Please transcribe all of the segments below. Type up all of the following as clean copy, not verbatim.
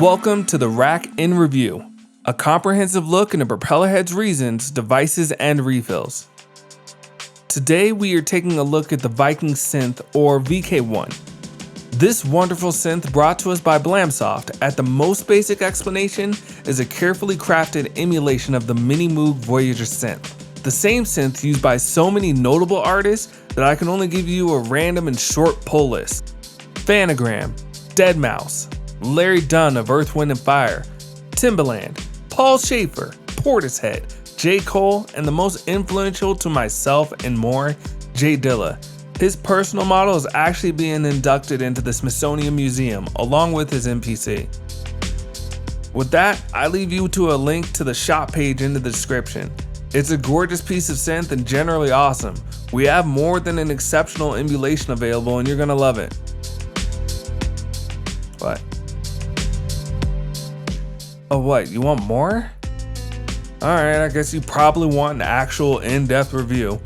Welcome to the Rack in Review, a comprehensive look into Propellerhead's reasons, devices, and refills. Today we are taking a look at the Viking Synth, or VK-1. This wonderful synth brought to us by Blamsoft at the most basic explanation is a carefully crafted emulation of the mini Moog Voyager synth. The same synth used by so many notable artists that I can only give you a random and short pull list. Phanogram, Deadmau5, Larry Dunn of Earth, Wind & Fire, Timbaland, Paul Shaffer, Portishead, J. Cole, and the most influential to myself and more, J Dilla. His personal model is actually being inducted into the Smithsonian Museum along with his MPC. With that, I leave you to a link to the shop page in the description. It's a gorgeous piece of synth and generally awesome. We have more than an exceptional emulation available and you're gonna love it. What? Oh what, you want more? Alright, I guess you probably want an actual in-depth review.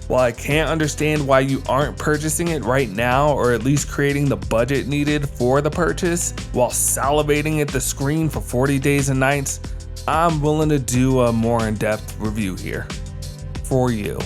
While I can't understand why you aren't purchasing it right now, or at least creating the budget needed for the purchase, while salivating at the screen for 40 days and nights, I'm willing to do a more in-depth review here. For you.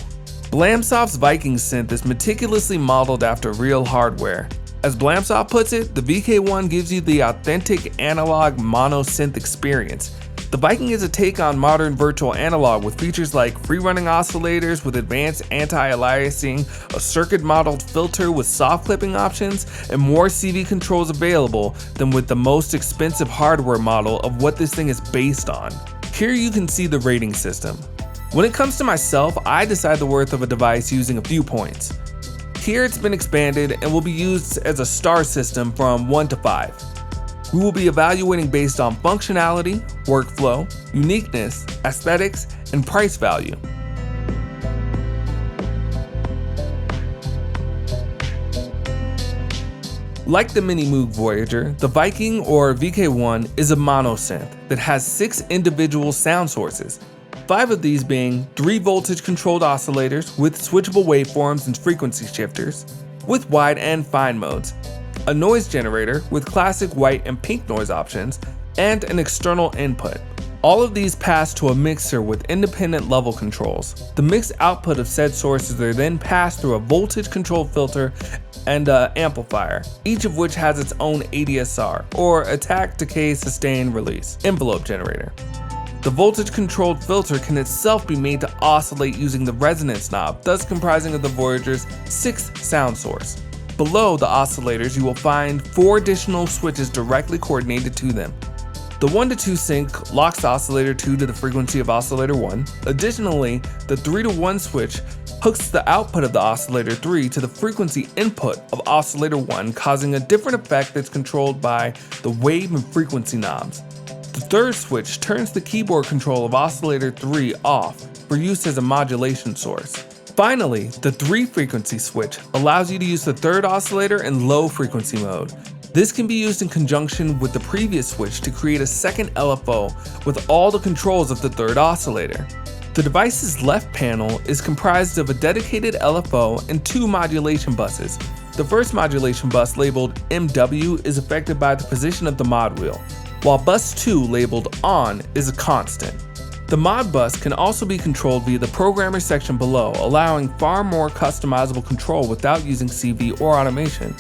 Blamsofts Viking synth is meticulously modeled after real hardware. As Blamsoft puts it, the VK-1 gives you the authentic analog mono synth experience. The Viking is a take on modern virtual analog with features like free-running oscillators with advanced anti-aliasing, a circuit-modeled filter with soft clipping options, and more CV controls available than with the most expensive hardware model of what this thing is based on. Here you can see the rating system. When it comes to myself, I decide the worth of a device using a few points. Here it's been expanded and will be used as a star system from 1 to 5. We will be evaluating based on functionality, workflow, uniqueness, aesthetics, and price value. Like the mini Moog Voyager, the Viking or VK-1 is a mono synth that has 6 individual sound sources. 5 of these being 3 voltage controlled oscillators with switchable waveforms and frequency shifters, with wide and fine modes, a noise generator with classic white and pink noise options, and an external input. All of these pass to a mixer with independent level controls. The mixed output of said sources are then passed through a voltage controlled filter and an amplifier, each of which has its own ADSR, or attack, decay, sustain, release, envelope generator. The voltage-controlled filter can itself be made to oscillate using the resonance knob, thus comprising of the Voyager's 6th sound source. Below the oscillators, you will find 4 additional switches directly coordinated to them. The 1 to 2 sync locks oscillator 2 to the frequency of oscillator 1. Additionally, the 3 to 1 switch hooks the output of the oscillator 3 to the frequency input of oscillator 1, causing a different effect that's controlled by the wave and frequency knobs. The 3rd switch turns the keyboard control of oscillator 3 off for use as a modulation source. Finally, the 3 frequency switch allows you to use the 3rd oscillator in low frequency mode. This can be used in conjunction with the previous switch to create a second LFO with all the controls of the 3rd oscillator. The device's left panel is comprised of a dedicated LFO and 2 modulation buses. The first modulation bus, labeled MW, is affected by the position of the mod wheel, while bus 2, labeled ON, is a constant. The mod bus can also be controlled via the programmer section below, allowing far more customizable control without using CV or automation.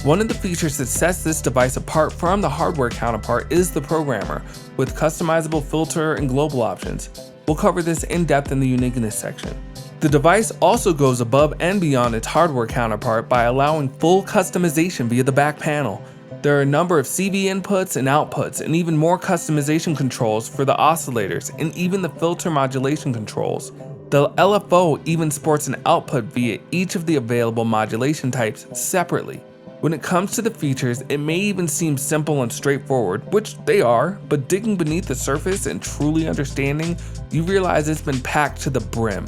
One of the features that sets this device apart from the hardware counterpart is the programmer, with customizable filter and global options. We'll cover this in depth in the uniqueness section. The device also goes above and beyond its hardware counterpart by allowing full customization via the back panel. There are a number of CV inputs and outputs, and even more customization controls for the oscillators and even the filter modulation controls. The LFO even sports an output via each of the available modulation types separately. When it comes to the features, it may even seem simple and straightforward, which they are, but digging beneath the surface and truly understanding, you realize it's been packed to the brim.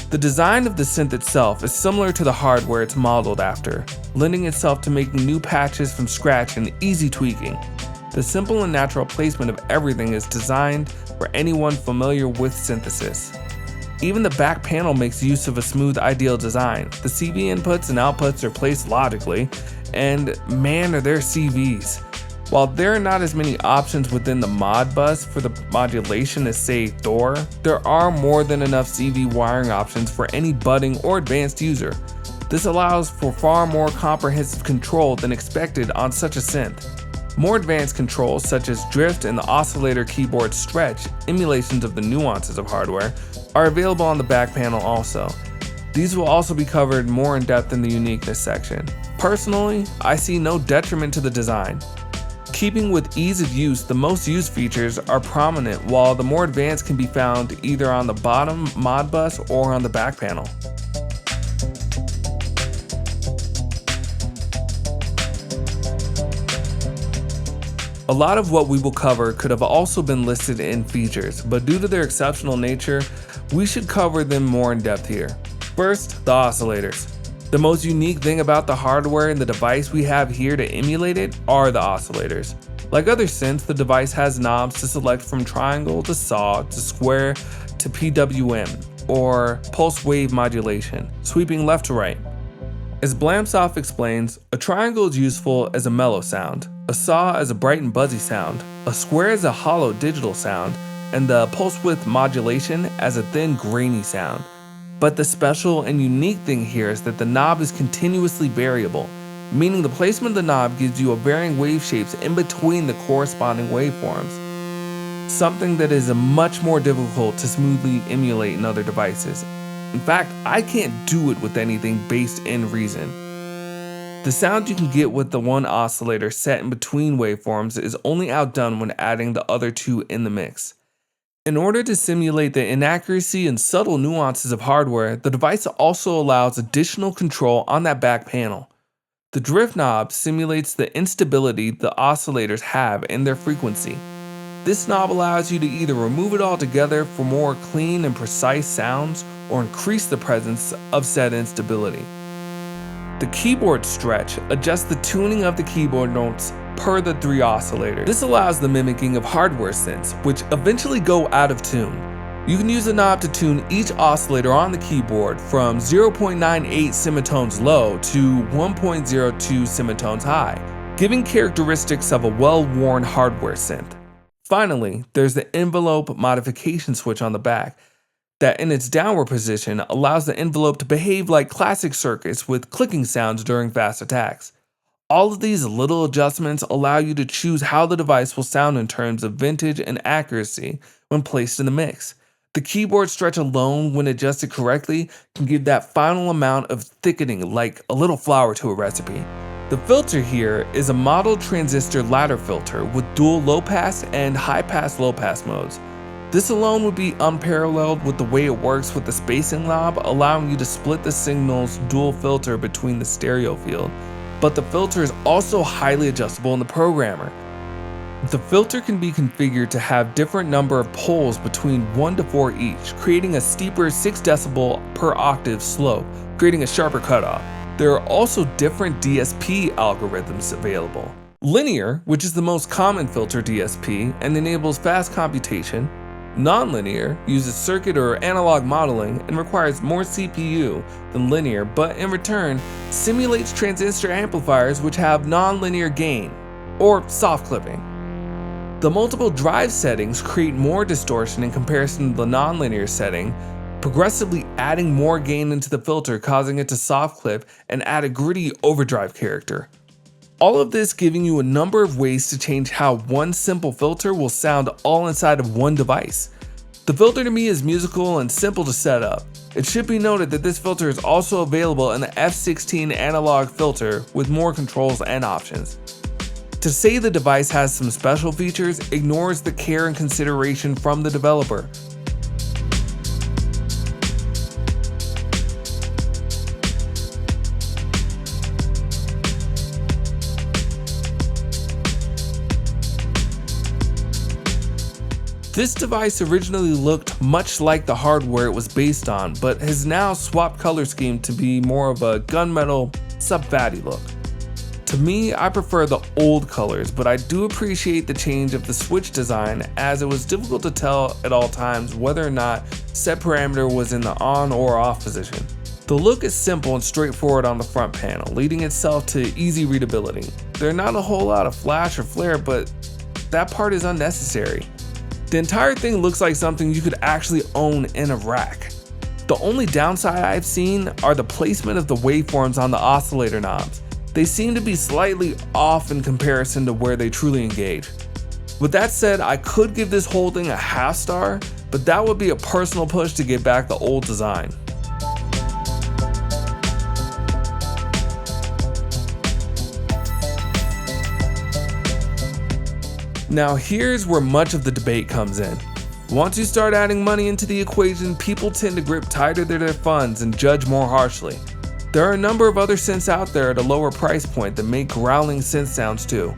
The design of the synth itself is similar to the hardware it's modeled after, lending itself to making new patches from scratch and easy tweaking. The simple and natural placement of everything is designed for anyone familiar with synthesis. Even the back panel makes use of a smooth ideal design. The CV inputs and outputs are placed logically, and man are there CVs. While there are not as many options within the mod bus for the modulation as say Thor, there are more than enough CV wiring options for any budding or advanced user. This allows for far more comprehensive control than expected on such a synth. More advanced controls such as drift and the oscillator keyboard stretch, emulations of the nuances of hardware, are available on the back panel also. These will also be covered more in depth in the uniqueness section. Personally, I see no detriment to the design. Keeping with ease of use, the most used features are prominent, while the more advanced can be found either on the bottom mod bus or on the back panel. A lot of what we will cover could have also been listed in features, but due to their exceptional nature, we should cover them more in depth here. First, the oscillators. The most unique thing about the hardware and the device we have here to emulate it are the oscillators. Like other synths, the device has knobs to select from triangle to saw to square to PWM, or pulse wave modulation, sweeping left to right. As Blamsoft explains, a triangle is useful as a mellow sound, a saw as a bright and buzzy sound, a square as a hollow digital sound, and the pulse width modulation as a thin grainy sound. But the special and unique thing here is that the knob is continuously variable, meaning the placement of the knob gives you a varying wave shapes in between the corresponding waveforms, something that is much more difficult to smoothly emulate in other devices. In fact, I can't do it with anything based in Reason. The sound you can get with the one oscillator set in between waveforms is only outdone when adding the other two in the mix. In order to simulate the inaccuracy and subtle nuances of hardware, the device also allows additional control on that back panel. The drift knob simulates the instability the oscillators have in their frequency. This knob allows you to either remove it altogether for more clean and precise sounds or increase the presence of said instability. The keyboard stretch adjusts the tuning of the keyboard notes per the three oscillators. This allows the mimicking of hardware synths, which eventually go out of tune. You can use the knob to tune each oscillator on the keyboard from 0.98 semitones low to 1.02 semitones high, giving characteristics of a well-worn hardware synth. Finally, there's the envelope modification switch on the back that in its downward position allows the envelope to behave like classic circuits with clicking sounds during fast attacks. All of these little adjustments allow you to choose how the device will sound in terms of vintage and accuracy when placed in the mix. The keyboard stretch alone, when adjusted correctly, can give that final amount of thickening like a little flour to a recipe. The filter here is a modeled transistor ladder filter with dual low-pass and high-pass low-pass modes. This alone would be unparalleled with the way it works with the spacing knob, allowing you to split the signal's dual filter between the stereo field. But the filter is also highly adjustable in the programmer. The filter can be configured to have different number of poles between 1 to 4 each, creating a steeper 6 decibel per octave slope, creating a sharper cutoff. There are also different Dsp algorithms available. Linear, which is the most common filter DSP and enables fast computation. Nonlinear uses circuit or analog modeling and requires more CPU than linear, but in return simulates transistor amplifiers which have nonlinear gain, or soft clipping. The multiple drive settings create more distortion in comparison to the nonlinear setting, progressively adding more gain into the filter, causing it to soft clip and add a gritty overdrive character. All of this giving you a number of ways to change how one simple filter will sound all inside of one device. The filter to me is musical and simple to set up. It should be noted that this filter is also available in the F16 analog filter with more controls and options. To say the device has some special features ignores the care and consideration from the developer. This device originally looked much like the hardware it was based on, but has now swapped color scheme to be more of a gunmetal, sub-fatty look. To me, I prefer the old colors, but I do appreciate the change of the switch design, as it was difficult to tell at all times whether or not set parameter was in the on or off position. The look is simple and straightforward on the front panel, leading itself to easy readability. There are not a whole lot of flash or flare, but that part is unnecessary. The entire thing looks like something you could actually own in a rack. The only downside I've seen are the placement of the waveforms on the oscillator knobs. They seem to be slightly off in comparison to where they truly engage. With that said, I could give this whole thing a half star, but that would be a personal push to get back the old design. Now here's where much of the debate comes in. Once you start adding money into the equation, people tend to grip tighter to their funds and judge more harshly. There are a number of other synths out there at a lower price point that make growling synth sounds too.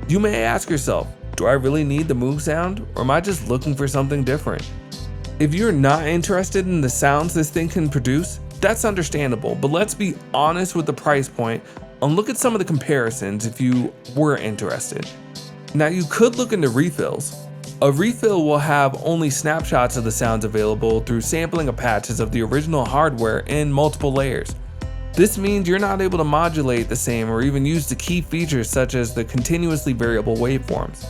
You may ask yourself, do I really need the Moog sound, or am I just looking for something different? If you're not interested in the sounds this thing can produce, that's understandable, but let's be honest with the price point and look at some of the comparisons if you were interested. Now you could look into refills. A refill will have only snapshots of the sounds available through sampling of patches of the original hardware in multiple layers. This means you're not able to modulate the same or even use the key features such as the continuously variable waveforms.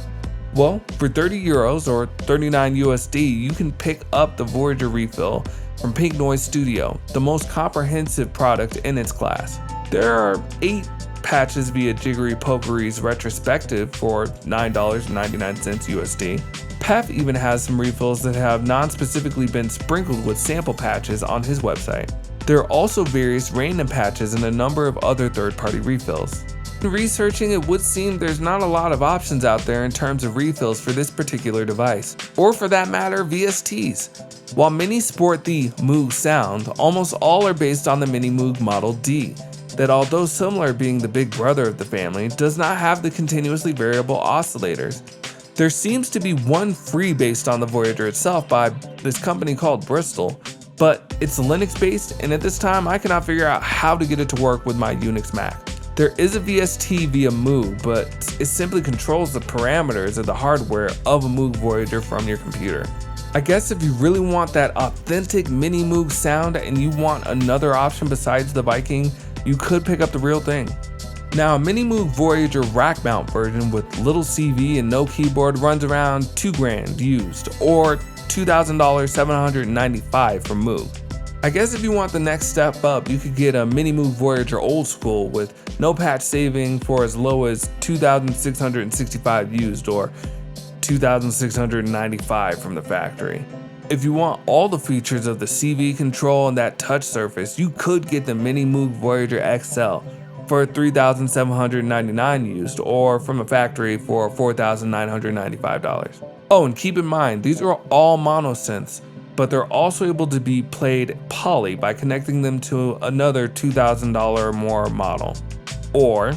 Well, for €30 or 39 USD, you can pick up the Voyager Refill from Pink Noise Studio, the most comprehensive product in its class. There are 8 patches via Jiggery Pokery's retrospective for $9.99 USD. Pef even has some refills that have non-specifically been sprinkled with sample patches on his website. There are also various random patches and a number of other third-party refills. In researching, it would seem there's not a lot of options out there in terms of refills for this particular device, or for that matter, VSTs. While many sport the Moog sound, almost all are based on the Mini Moog Model D, that although similar being the big brother of the family, does not have the continuously variable oscillators. There seems to be one free based on the Voyager itself by this company called Bristol, but it's Linux based, and at this time I cannot figure out how to get it to work with my Unix Mac. There is a VST via Moog, but it simply controls the parameters of the hardware of a Moog Voyager from your computer. I guess if you really want that authentic mini Moog sound and you want another option besides the Viking, you could pick up the real thing. Now, a Mini Moog Voyager rack mount version with little CV and no keyboard runs around $2,000 used, or $2,000 $795 from Moog. I guess if you want the next step up, you could get a Mini Moog Voyager old school with no patch saving for as low as $2,665 used, or $2,695 from the factory. If you want all the features of the CV control and that touch surface, you could get the Mini Moog Voyager XL for $3,799 used, or from a factory for $4,995. Oh, and keep in mind, these are all mono synths, but they're also able to be played poly by connecting them to another $2,000 or more model. Or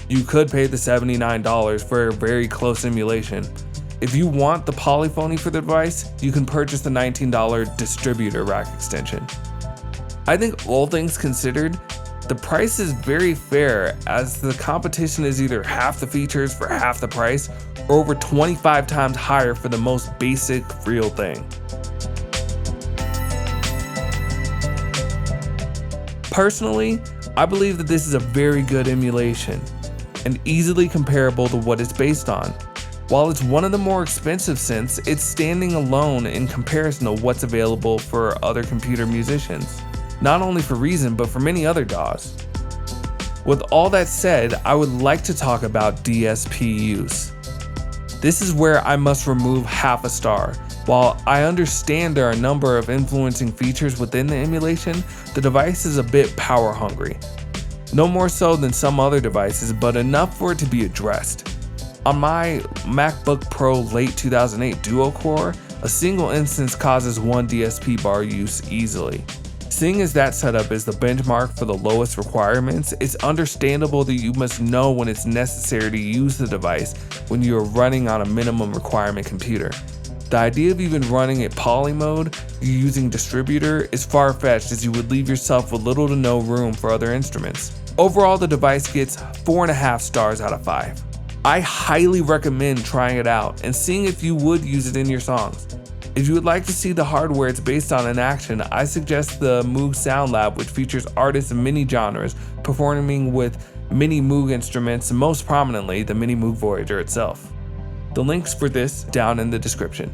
you could pay the $79 for a very close emulation. If you want the polyphony for the device, you can purchase the $19 distributor rack extension. I think all things considered, the price is very fair, as the competition is either half the features for half the price or over 25 times higher for the most basic real thing. Personally, I believe that this is a very good emulation and easily comparable to what it's based on. While it's one of the more expensive synths, it's standing alone in comparison to what's available for other computer musicians. Not only for Reason, but for many other DAWs. With all that said, I would like to talk about DSP use. This is where I must remove half a star. While I understand there are a number of influencing features within the emulation, the device is a bit power hungry. No more so than some other devices, but enough for it to be addressed. On my MacBook Pro late 2008 duo core, a single instance causes 1 DSP bar use easily. Seeing as that setup is the benchmark for the lowest requirements, it's understandable that you must know when it's necessary to use the device when you are running on a minimum requirement computer. The idea of even running at poly mode using distributor is far-fetched, as you would leave yourself with little to no room for other instruments. Overall, the device gets 4.5 stars out of 5. I highly recommend trying it out and seeing if you would use it in your songs. If you would like to see the hardware it's based on in action, I suggest the Moog Sound Lab, which features artists in many genres performing with many Moog instruments, and most prominently the mini Moog Voyager itself. The links for this down in the description.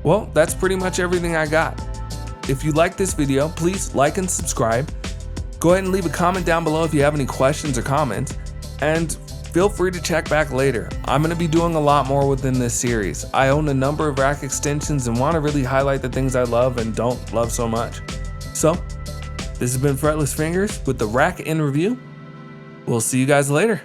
Well, that's pretty much everything I got. If you like this video, please like and subscribe. Go ahead and leave a comment down below if you have any questions or comments, and feel free to check back later. I'm going to be doing a lot more within this series. I own a number of rack extensions and want to really highlight the things I love and don't love so much. So, this has been Fretless Fingers with the Rack in Review. We'll see you guys later.